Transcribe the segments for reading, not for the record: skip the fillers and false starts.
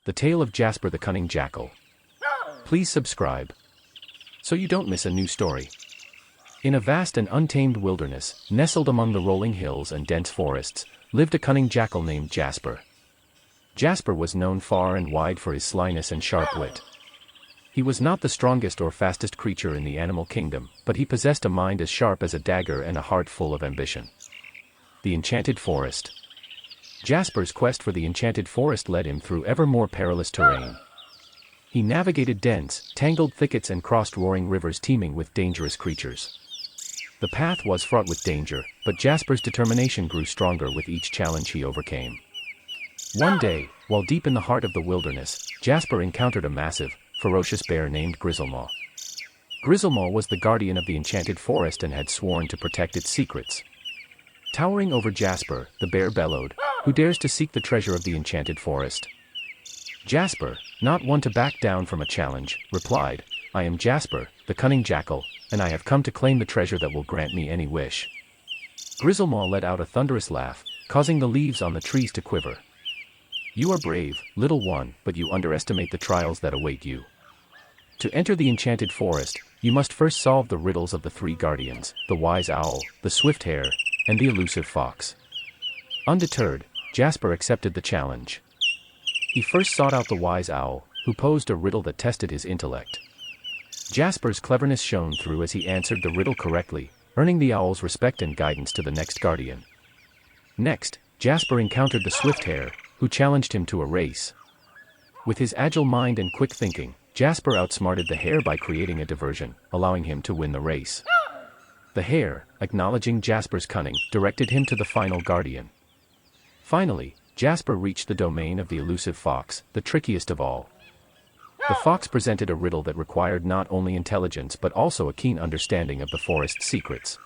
The Tale of Jasper the Cunning Jackal. Please subscribe so you don't miss a new story. In a vast and untamed wilderness, nestled among the rolling hills and dense forests, lived a cunning jackal named Jasper. Jasper was known far and wide for his slyness and sharp wit. He was not the strongest or fastest creature in the animal kingdom, but he possessed a mind as sharp as a dagger and a heart full of ambition. The Enchanted Forest. Jasper's quest for the Enchanted Forest led him through ever more perilous terrain. He navigated dense, tangled thickets and crossed roaring rivers teeming with dangerous creatures. The path was fraught with danger, but Jasper's determination grew stronger with each challenge he overcame. One day, while deep in the heart of the wilderness, Jasper encountered a massive, ferocious bear named Grizzlemaw. Grizzlemaw was the guardian of the Enchanted Forest and had sworn to protect its secrets. Towering over Jasper, the bear bellowed, "Who dares to seek the treasure of the Enchanted Forest?" Jasper, not one to back down from a challenge, replied, "I am Jasper, the Cunning Jackal, and I have come to claim the treasure that will grant me any wish." Grizzlemaw let out a thunderous laugh, causing the leaves on the trees to quiver. "You are brave, little one, but you underestimate the trials that await you. To enter the Enchanted Forest, you must first solve the riddles of the three guardians, the wise owl, the swift hare, and the elusive fox." Undeterred, Jasper accepted the challenge. He first sought out the wise owl, who posed a riddle that tested his intellect. Jasper's cleverness shone through as he answered the riddle correctly, earning the owl's respect and guidance to the next guardian. Next, Jasper encountered the swift hare, who challenged him to a race. With his agile mind and quick thinking, Jasper outsmarted the hare by creating a diversion, allowing him to win the race. The hare, acknowledging Jasper's cunning, directed him to the final guardian. Finally, Jasper reached the domain of the elusive fox, the trickiest of all. The fox presented a riddle that required not only intelligence but also a keen understanding of the forest's secrets.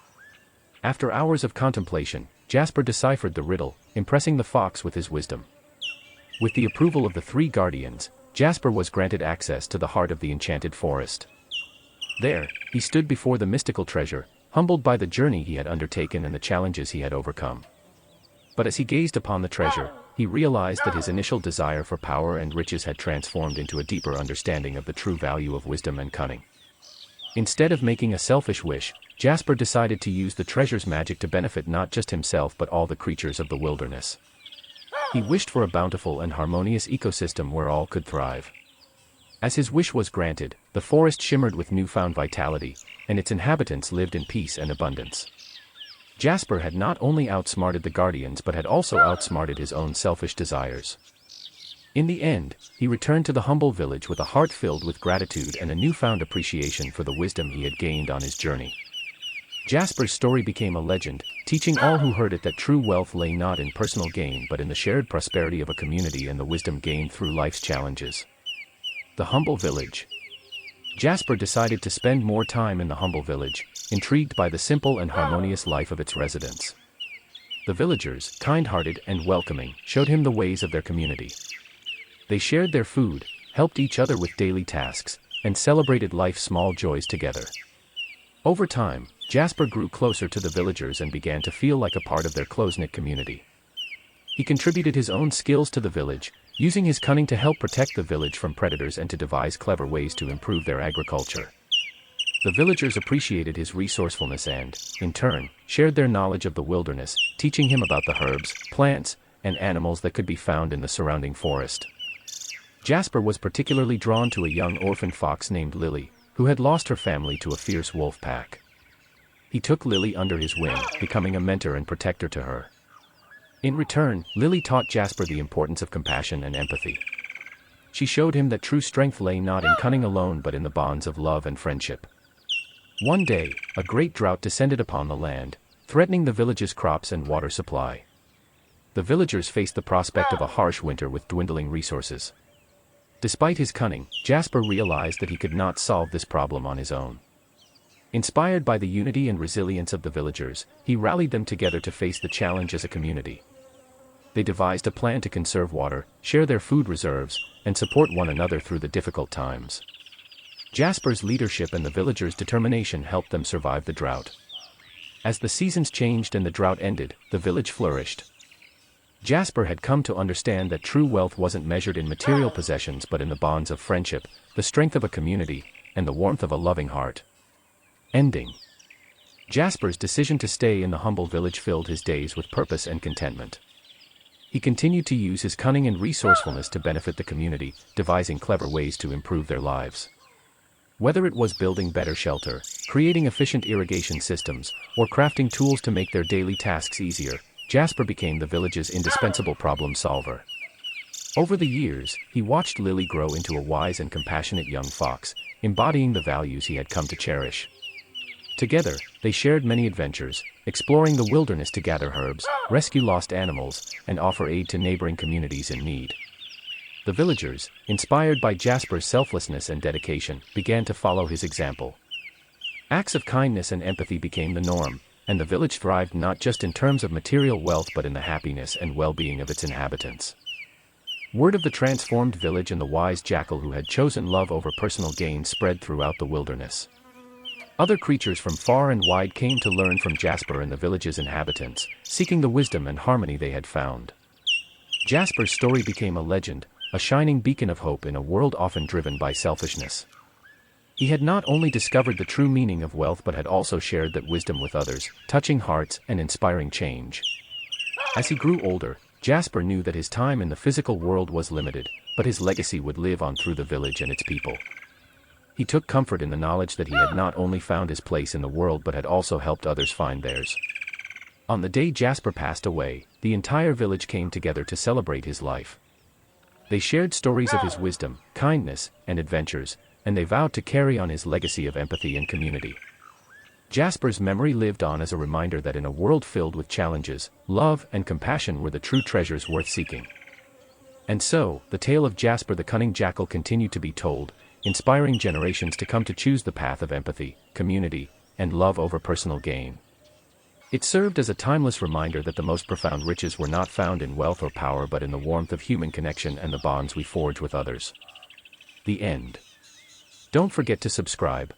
After hours of contemplation, Jasper deciphered the riddle, impressing the fox with his wisdom. With the approval of the three guardians, Jasper was granted access to the heart of the Enchanted Forest. There, he stood before the mystical treasure, humbled by the journey he had undertaken and the challenges he had overcome. But as he gazed upon the treasure, he realized that his initial desire for power and riches had transformed into a deeper understanding of the true value of wisdom and cunning. Instead of making a selfish wish, Jasper decided to use the treasure's magic to benefit not just himself but all the creatures of the wilderness. He wished for a bountiful and harmonious ecosystem where all could thrive. As his wish was granted, the forest shimmered with newfound vitality, and its inhabitants lived in peace and abundance. Jasper had not only outsmarted the guardians but had also outsmarted his own selfish desires. In the end, he returned to the humble village with a heart filled with gratitude and a newfound appreciation for the wisdom he had gained on his journey. Jasper's story became a legend, teaching all who heard it that true wealth lay not in personal gain but in the shared prosperity of a community and the wisdom gained through life's challenges. The humble village. Jasper decided to spend more time in the humble village, intrigued by the simple and harmonious life of its residents. The villagers, kind-hearted and welcoming, showed him the ways of their community. They shared their food, helped each other with daily tasks, and celebrated life's small joys together. Over time, Jasper grew closer to the villagers and began to feel like a part of their close-knit community. He contributed his own skills to the village, using his cunning to help protect the village from predators and to devise clever ways to improve their agriculture. The villagers appreciated his resourcefulness and, in turn, shared their knowledge of the wilderness, teaching him about the herbs, plants, and animals that could be found in the surrounding forest. Jasper was particularly drawn to a young orphan fox named Lily, who had lost her family to a fierce wolf pack. He took Lily under his wing, becoming a mentor and protector to her. In return, Lily taught Jasper the importance of compassion and empathy. She showed him that true strength lay not in cunning alone but in the bonds of love and friendship. One day, a great drought descended upon the land, threatening the village's crops and water supply. The villagers faced the prospect of a harsh winter with dwindling resources. Despite his cunning, Jasper realized that he could not solve this problem on his own. Inspired by the unity and resilience of the villagers, he rallied them together to face the challenge as a community. They devised a plan to conserve water, share their food reserves, and support one another through the difficult times. Jasper's leadership and the villagers' determination helped them survive the drought. As the seasons changed and the drought ended, the village flourished. Jasper had come to understand that true wealth wasn't measured in material possessions but in the bonds of friendship, the strength of a community, and the warmth of a loving heart. Ending. Jasper's decision to stay in the humble village filled his days with purpose and contentment. He continued to use his cunning and resourcefulness to benefit the community, devising clever ways to improve their lives. Whether it was building better shelter, creating efficient irrigation systems, or crafting tools to make their daily tasks easier, Jasper became the village's indispensable problem solver. Over the years, he watched Lily grow into a wise and compassionate young fox, embodying the values he had come to cherish. Together, they shared many adventures, exploring the wilderness to gather herbs, rescue lost animals, and offer aid to neighboring communities in need. The villagers, inspired by Jasper's selflessness and dedication, began to follow his example. Acts of kindness and empathy became the norm, and the village thrived not just in terms of material wealth but in the happiness and well-being of its inhabitants. Word of the transformed village and the wise jackal who had chosen love over personal gain spread throughout the wilderness. Other creatures from far and wide came to learn from Jasper and the village's inhabitants, seeking the wisdom and harmony they had found. Jasper's story became a legend, a shining beacon of hope in a world often driven by selfishness. He had not only discovered the true meaning of wealth but had also shared that wisdom with others, touching hearts and inspiring change. As he grew older, Jasper knew that his time in the physical world was limited, but his legacy would live on through the village and its people. He took comfort in the knowledge that he had not only found his place in the world but had also helped others find theirs. On the day Jasper passed away, the entire village came together to celebrate his life. They shared stories of his wisdom, kindness, and adventures, and they vowed to carry on his legacy of empathy and community. Jasper's memory lived on as a reminder that in a world filled with challenges, love and compassion were the true treasures worth seeking. And so, the tale of Jasper the Cunning Jackal continued to be told, inspiring generations to come to choose the path of empathy, community, and love over personal gain. It served as a timeless reminder that the most profound riches were not found in wealth or power but in the warmth of human connection and the bonds we forge with others. The end. Don't forget to subscribe,